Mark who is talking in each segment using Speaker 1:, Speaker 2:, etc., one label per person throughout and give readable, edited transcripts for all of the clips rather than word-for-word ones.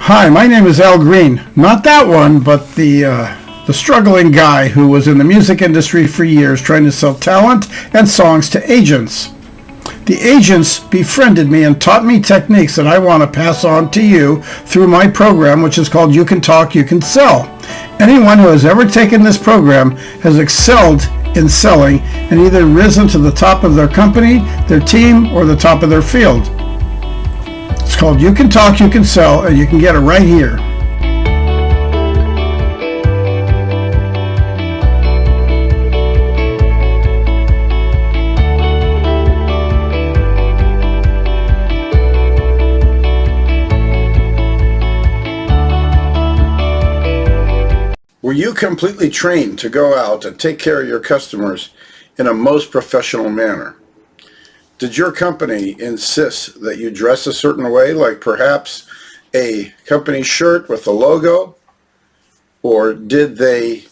Speaker 1: Hi, my name is Al Green. Not that one, but the struggling guy who was in the music industry for years trying to sell talent and songs to agents. The agents befriended me and taught me techniques that I want to pass on to you through my program, which is called You Can Talk, You Can Sell. Anyone who has ever taken this program has excelled in selling and either risen to the top of their company, their team, or the top of their field. It's called You Can Talk, You Can Sell, and you can get it right here. Were you completely trained to go out and take care of your customers in a most professional manner? Did your company insist that you dress a certain way, like perhaps a company shirt with a logo? Or did they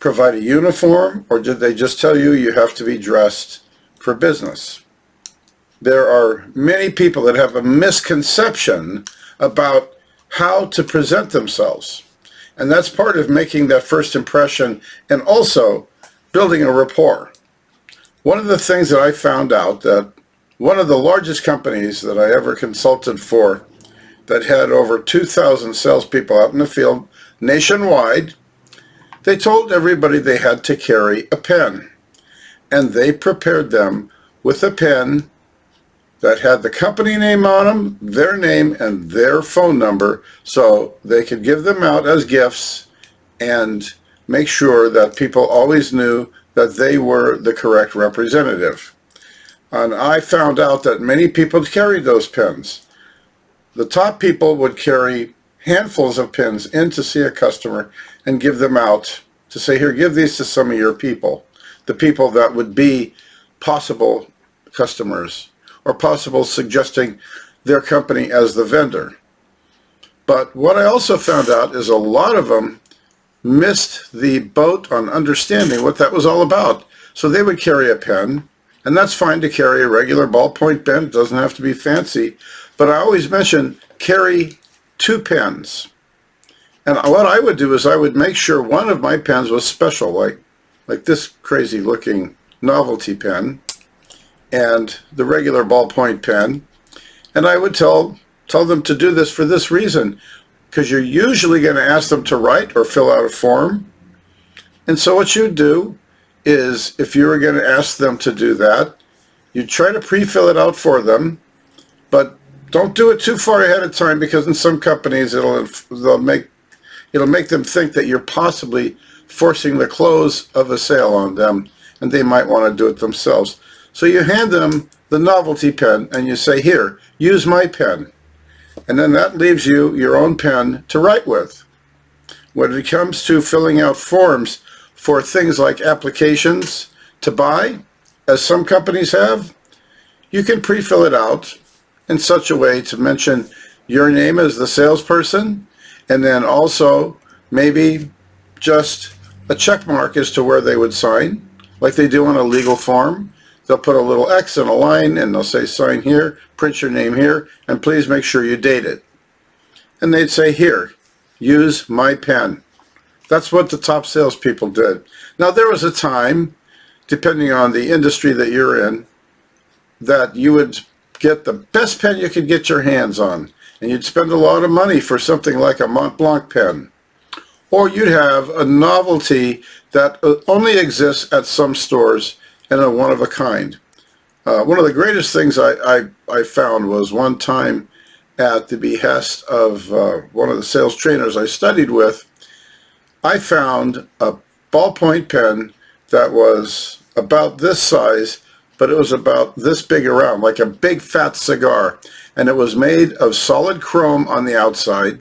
Speaker 1: provide a uniform? Or did they just tell you you have to be dressed for business? There are many people that have a misconception about how to present themselves. And that's part of making that first impression and also building a rapport. One of the things that I found out that one of the largest companies that I ever consulted for that had over 2,000 salespeople out in the field nationwide, they told everybody they had to carry a pen. And they prepared them with a pen that had the company name on them, their name, and their phone number, so they could give them out as gifts and make sure that people always knew that they were the correct representative. And I found out that many people carried those pens. The top people would carry handfuls of pens in to see a customer and give them out to say, here, give these to some of your people, the people that would be possible customers, or possible suggesting their company as the vendor. But what I also found out is a lot of them missed the boat on understanding what that was all about. So they would carry a pen, and that's fine to carry a regular ballpoint pen. It doesn't have to be fancy. But I always mention carry 2 pens. And what I would do is I would make sure one of my pens was special, like this crazy looking novelty pen, and the regular ballpoint pen. And I would tell them to do this for this reason, because you're usually going to ask them to write or fill out a form. And so what you do is, if you were going to ask them to do that, you try to pre-fill it out for them, but don't do it too far ahead of time, because in some companies it'll make them think that you're possibly forcing the close of a sale on them, and they might want to do it themselves. So you hand them the novelty pen and you say, here, use my pen. And then that leaves you your own pen to write with. When it comes to filling out forms for things like applications to buy, as some companies have, you can pre-fill it out in such a way to mention your name as the salesperson, and then also maybe just a check mark as to where they would sign, like they do on a legal form. They'll put a little X and a line, and they'll say, sign here, print your name here, and please make sure you date it. And they'd say, here, use my pen. That's what the top salespeople did. Now, there was a time, depending on the industry that you're in, that you would get the best pen you could get your hands on, and you'd spend a lot of money for something like a Mont Blanc pen. Or you'd have a novelty that only exists at some stores, and a one of a kind. One of the greatest things I found was one time at the behest of one of the sales trainers I studied with, I found a ballpoint pen that was about this size, but it was about this big around, like a big fat cigar. And it was made of solid chrome on the outside,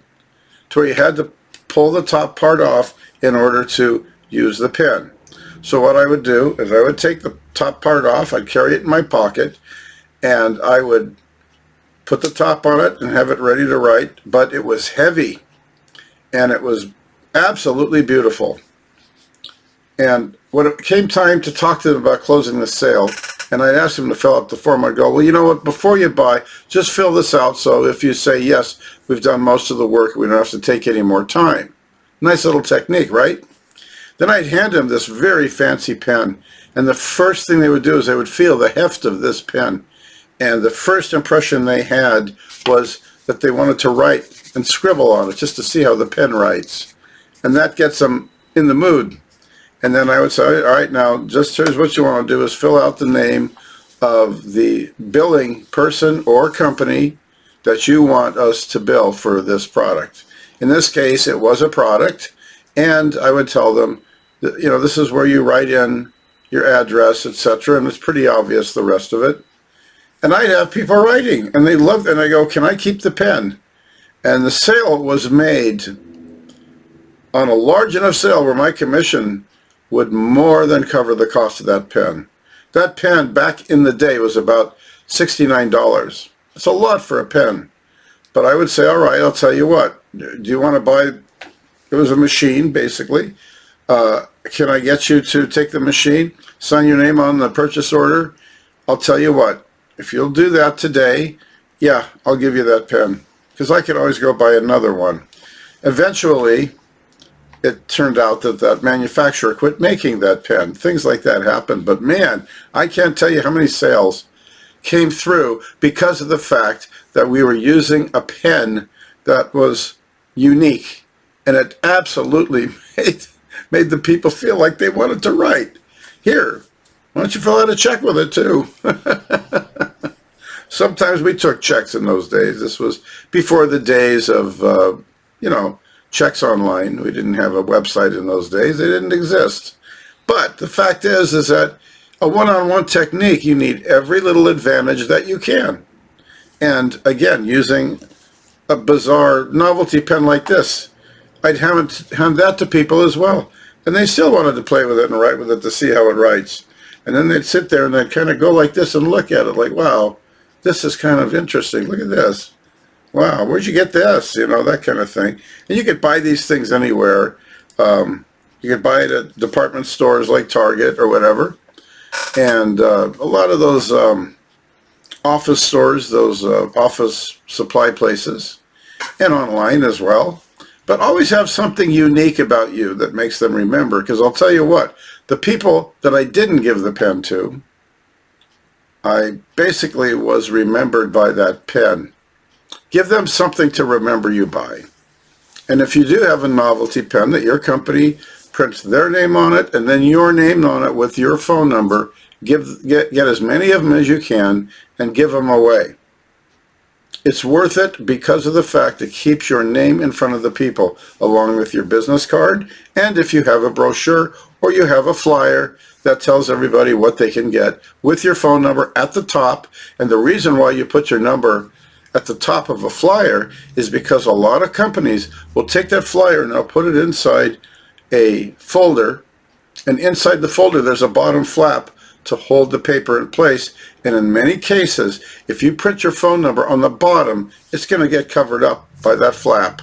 Speaker 1: to where you had to pull the top part off in order to use the pen. So what I would do is I would take the top part off, I'd carry it in my pocket, and I would put the top on it and have it ready to write, but it was heavy, and it was absolutely beautiful. And when it came time to talk to them about closing the sale, and I'd ask them to fill out the form. I'd go, well, you know what, before you buy, just fill this out, so if you say, yes, we've done most of the work, we don't have to take any more time. Nice little technique, right? Then I'd hand them this very fancy pen, and the first thing they would do is they would feel the heft of this pen, and the first impression they had was that they wanted to write and scribble on it just to see how the pen writes, and that gets them in the mood. And then I would say, all right, now just here's what you want to do is fill out the name of the billing person or company that you want us to bill for this product. In this case, it was a product, and I would tell them that, you know, this is where you write in your address, etc., and it's pretty obvious the rest of it. And I'd have people writing, and they loved it, and I go, can I keep the pen? And the sale was made on a large enough sale where my commission would more than cover the cost of that pen. That pen back in the day was about $69. It's a lot for a pen. But I would say, all right, I'll tell you what. Do you want to buy, it was a machine basically. Can I get you to take the machine, sign your name on the purchase order? I'll tell you what, if you'll do that today, yeah, I'll give you that pen. Because I can always go buy another one. Eventually, it turned out that that manufacturer quit making that pen. Things like that happened. But man, I can't tell you how many sales came through because of the fact that we were using a pen that was unique. And it absolutely made the people feel like they wanted to write. Here, why don't you fill out a check with it too? Sometimes we took checks in those days. This was before the days of, you know, checks online. We didn't have a website in those days. They didn't exist. But the fact is that a one-on-one technique, you need every little advantage that you can. And again, using a bizarre novelty pen like this, I'd hand that to people as well. And they still wanted to play with it and write with it to see how it writes. And then they'd sit there and they'd kind of go like this and look at it like, wow, this is kind of interesting. Look at this. Wow, where'd you get this? You know, that kind of thing. And you could buy these things anywhere. You could buy it at department stores like Target or whatever. And a lot of those office stores, those office supply places, and online as well. But always have something unique about you that makes them remember. Because I'll tell you what, the people that I didn't give the pen to, I basically was remembered by that pen. Give them something to remember you by. And if you do have a novelty pen that your company prints their name on it and then your name on it with your phone number, get as many of them as you can and give them away. It's worth it because of the fact it keeps your name in front of the people along with your business card. And if you have a brochure or you have a flyer that tells everybody what they can get with your phone number at the top. And the reason why you put your number at the top of a flyer is because a lot of companies will take that flyer and they'll put it inside a folder, and inside the folder there's a bottom flap to hold the paper in place. And in many cases, if you print your phone number on the bottom, it's going to get covered up by that flap.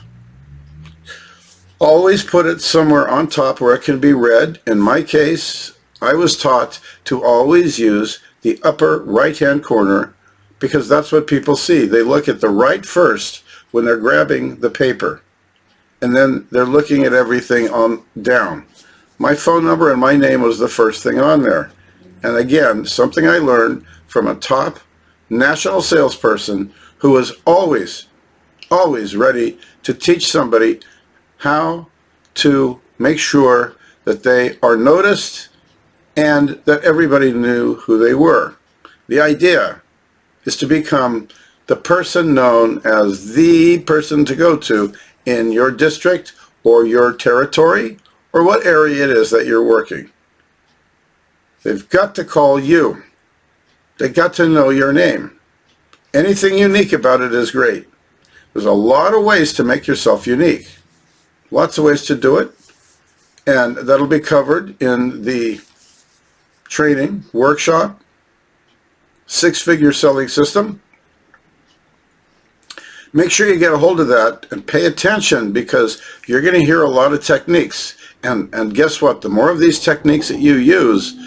Speaker 1: Always put it somewhere on top where it can be read. In my case, I was taught to always use the upper right-hand corner because that's what people see. They look at the right first when they're grabbing the paper, and then they're looking at everything on down. My phone number and my name was the first thing on there. And again, something I learned from a top national salesperson who was always ready to teach somebody how to make sure that they are noticed and that everybody knew who they were. The idea is to become the person known as the person to go to in your district or your territory or what area it is that you're working. They've got to call you. They've got to know your name. Anything unique about it is great. There's a lot of ways to make yourself unique. Lots of ways to do it. And that'll be covered in the training workshop, six-figure selling system. Make sure you get a hold of that and pay attention because you're going to hear a lot of techniques. And guess what? The more of these techniques that you use,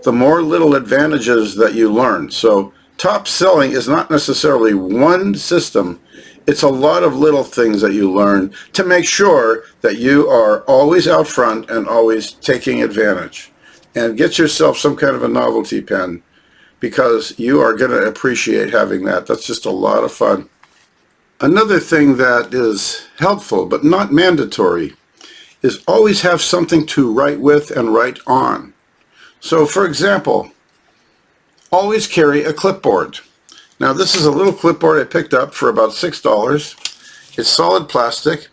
Speaker 1: the more little advantages that you learn. So top selling is not necessarily one system. It's a lot of little things that you learn to make sure that you are always out front and always taking advantage. And get yourself some kind of a novelty pen, because you are going to appreciate having that. That's just a lot of fun. Another thing that is helpful but not mandatory is always have something to write with and write on. So for example, always carry a clipboard. Now this is a little clipboard I picked up for about $6. It's solid plastic.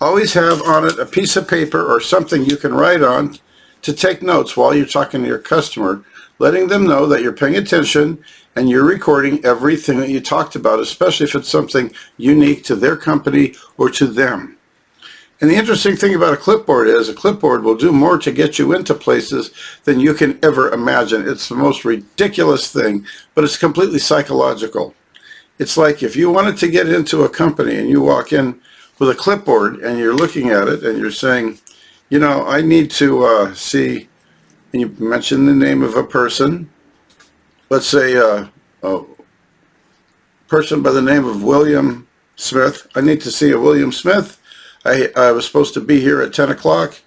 Speaker 1: Always have on it a piece of paper or something you can write on to take notes while you're talking to your customer, letting them know that you're paying attention and you're recording everything that you talked about, especially if it's something unique to their company or to them. And the interesting thing about a clipboard is a clipboard will do more to get you into places than you can ever imagine. It's the most ridiculous thing, but it's completely psychological. It's like if you wanted to get into a company and you walk in with a clipboard and you're looking at it and you're saying, you know, I need to see, and you mention the name of a person, let's say a person by the name of William Smith. I need to see a William Smith. I was supposed to be here at 10 o'clock.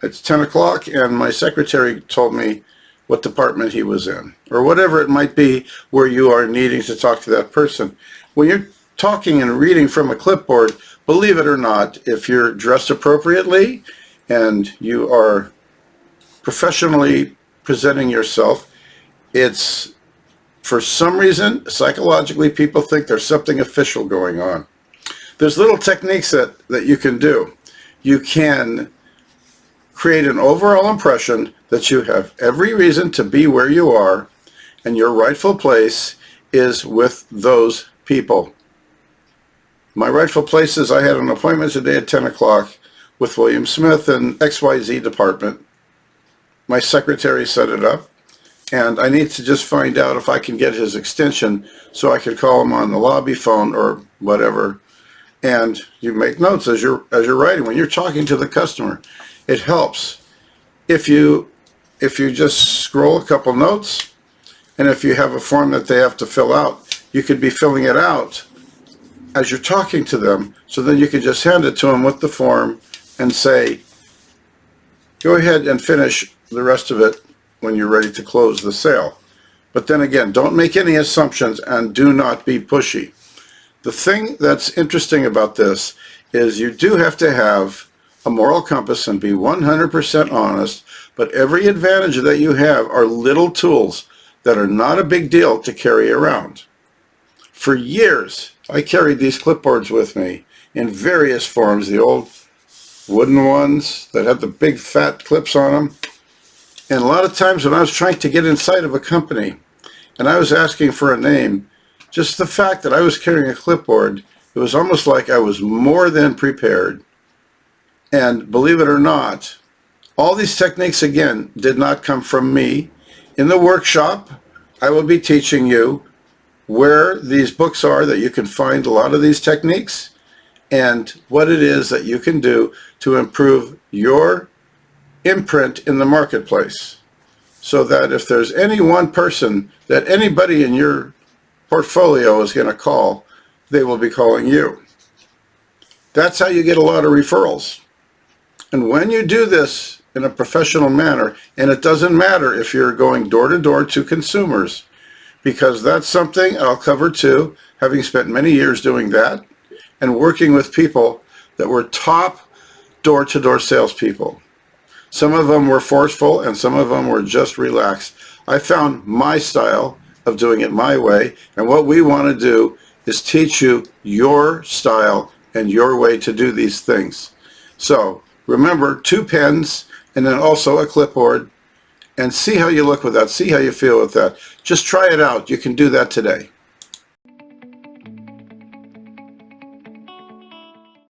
Speaker 1: It's 10 o'clock and my secretary told me what department he was in, or whatever it might be where you are needing to talk to that person. When you're talking and reading from a clipboard, believe it or not, if you're dressed appropriately and you are professionally presenting yourself, it's, for some reason, psychologically, people think there's something official going on. There's little techniques that you can do. You can create an overall impression that you have every reason to be where you are and your rightful place is with those people. My rightful place is I had an appointment today at 10 o'clock with William Smith in XYZ department. My secretary set it up, and I need to just find out if I can get his extension so I could call him on the lobby phone or whatever. And you make notes as you're writing. When you're talking to the customer, it helps if you just scroll a couple notes, and if you have a form that they have to fill out, you could be filling it out as you're talking to them, so then you can just hand it to them with the form and say, go ahead and finish the rest of it when you're ready to close the sale. But then again, don't make any assumptions and do not be pushy. The thing that's interesting about this is you do have to have a moral compass and be 100% honest, but every advantage that you have are little tools that are not a big deal to carry around. For years, I carried these clipboards with me in various forms, the old wooden ones that had the big fat clips on them. And a lot of times when I was trying to get inside of a company and I was asking for a name, just the fact that I was carrying a clipboard, it was almost like I was more than prepared. And believe it or not, all these techniques, again, did not come from me. In the workshop, I will be teaching you where these books are that you can find a lot of these techniques and what it is that you can do to improve your imprint in the marketplace, so that if there's any one person that anybody in your portfolio is going to call, they will be calling you. That's how you get a lot of referrals. And when you do this in a professional manner, and it doesn't matter if you're going door to door to consumers, because that's something I'll cover too, having spent many years doing that and working with people that were top door-to-door salespeople. Some of them were forceful and some of them were just relaxed. I found my style of doing it my way, and what we want to do is teach you your style and your way to do these things. So remember, 2 pens and then also a clipboard, and see how you look with that, see how you feel with that. Just try it out. You can do that today.